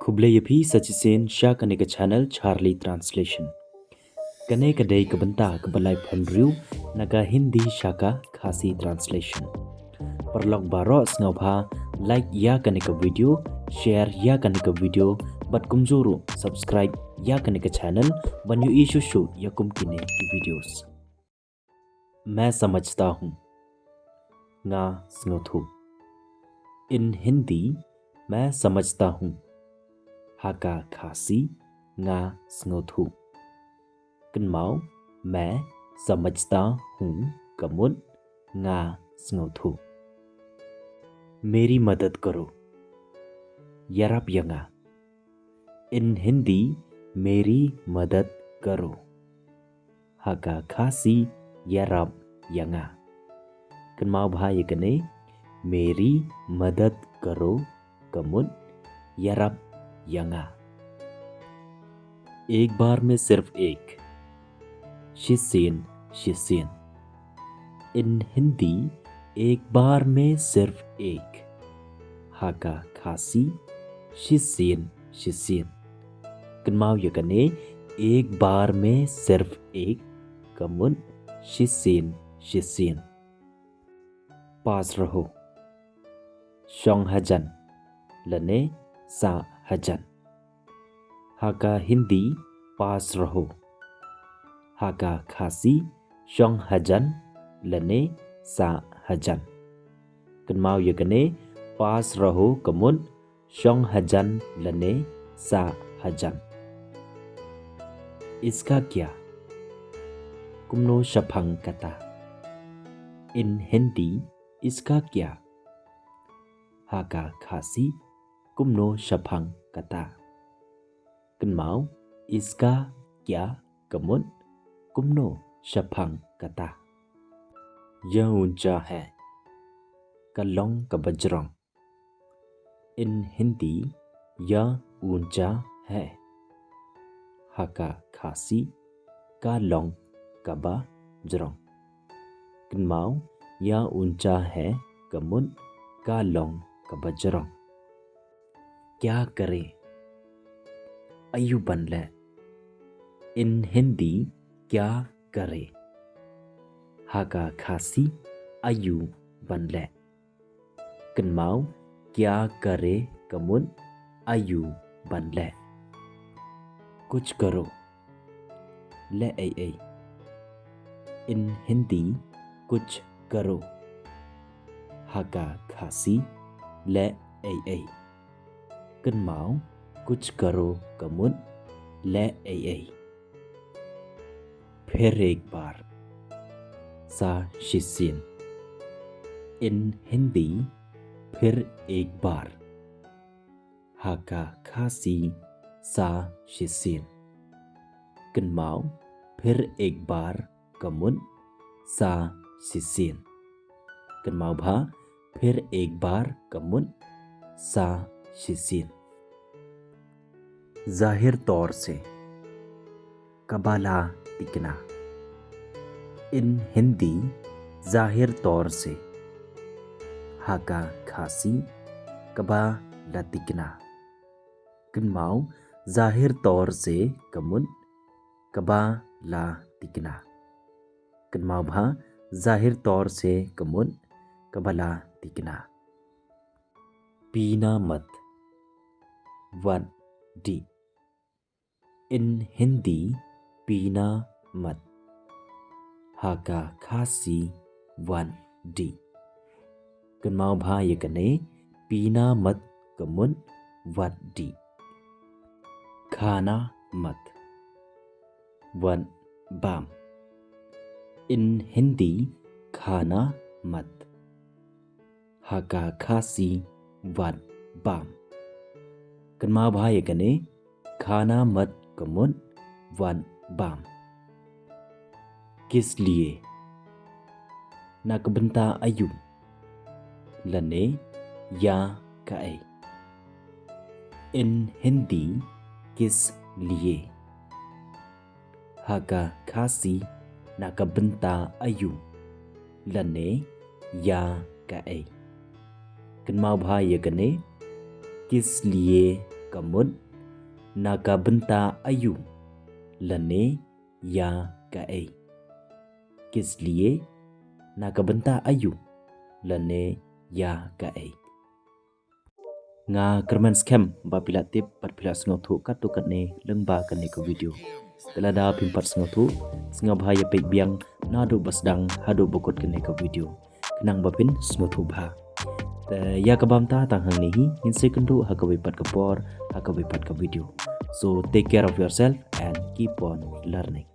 Khublayapi Sachisin Shakanika Channel Charlie Translation. Kane kadai kabanta kabalai phonriu naga Hindi Shaka Khasi Translation. Perlok baro sngaupha like ya kanika video, share ya kanika video, bat kumzuru subscribe ya kanika channel बनyu issue show या कुमकिने की videos. मैं समझता हूँ nga snothu. In Hindi मैं समझता हूँ haka khasi nga snothu. Kenmau मैं समझता हूँ कमुन nga snothu. मेरी मदद करो yarap yanga. In Hindi मेरी मदद करो haka khasi yarap yanga. Kenmau bhai kene मेरी मदद करो कमुन yarap yanga. एक बार में सिर्फ एक शिसिन शिसिन. इन हिंदी एक बार में सिर्फ एक haka khasi शिसिन शिसिन. Kenmau yakane एक बार में सिर्फ एक कमुन शिसिन शिसिन. पास रहो शोंग हजन लने सा हजन. haka हिंदी पास रहो haka khasi शोंग हजन लने सा हजन. Kenmau yakane पास रहो कमुन शोंग हजन लने सा हजन. इसका क्या कुमनो शफंग कता. इन हिंदी इसका क्या haka khasi kumno shapang kata. Kenmau इसका क्या कमुन कुमनो शफंग कता. यह ऊंचा है कलोंग कबजरोंग. इन हिंदी यह ऊंचा है haka khasi kalong kaba jrong. Kenmau यह ऊंचा है कमुन kalong kaba jrong. क्या करें अयु बनले. इन हिंदी क्या करे haka khasi ayu बनले. Kenmau क्या करे कमुन ayu बनले. कुछ करो ले आई. इन हिंदी कुछ करो haka khasi ले आई. Kenmau कुछ करो कमुन ले आई. फिर एक बार सा शिसिन. इन हिंदी फिर एक बार haka khasi सा शिसिन. Kenmau फिर एक बार कमुन सा शिसिन. Kenmau भा फिर एक बार कमुन सा शिसिन. जाहिर तौर से कबाला तिकना. इन हिंदी जाहिर तौर से haka khasi कबाला तिकना. Kenmau जाहिर तौर से कमुन कबाला तिकना. Kenmau भा जाहिर तौर से कमुन कबाला तिकना. पीना मत वन डी. इन हिंदी पीना मत haka khasi one D. Kenmau भा yakane पीना मत कमुन वन डी. खाना मत वन बाम. इन हिंदी खाना मत haka khasi वन बाम. Kenmau भा yakane खाना मत कमुन वन बाम. किस लिए nakbenta ayu लने या काए. इन हिंदी किस लिए haka khasi nakabenta ayu lane ya kae. Kenmau bha yakane किस लिए Kamut nakabenta ayu lane ya kae. किस लिए nakabenta ayu lane ya kae. Nga kerman scam bapila tip patpila sengotu katukat ne lengba kan ko video. Setelah dah pimpat sengotu senga bahaya pek biang nadu basdang hadu bokot kan ko video. Kenang bapin sengotu bah. Ya kabam ta tang hang nehi in sekundu hakawipat kapor hakawipat ka video. So take care of yourself and keep on learning.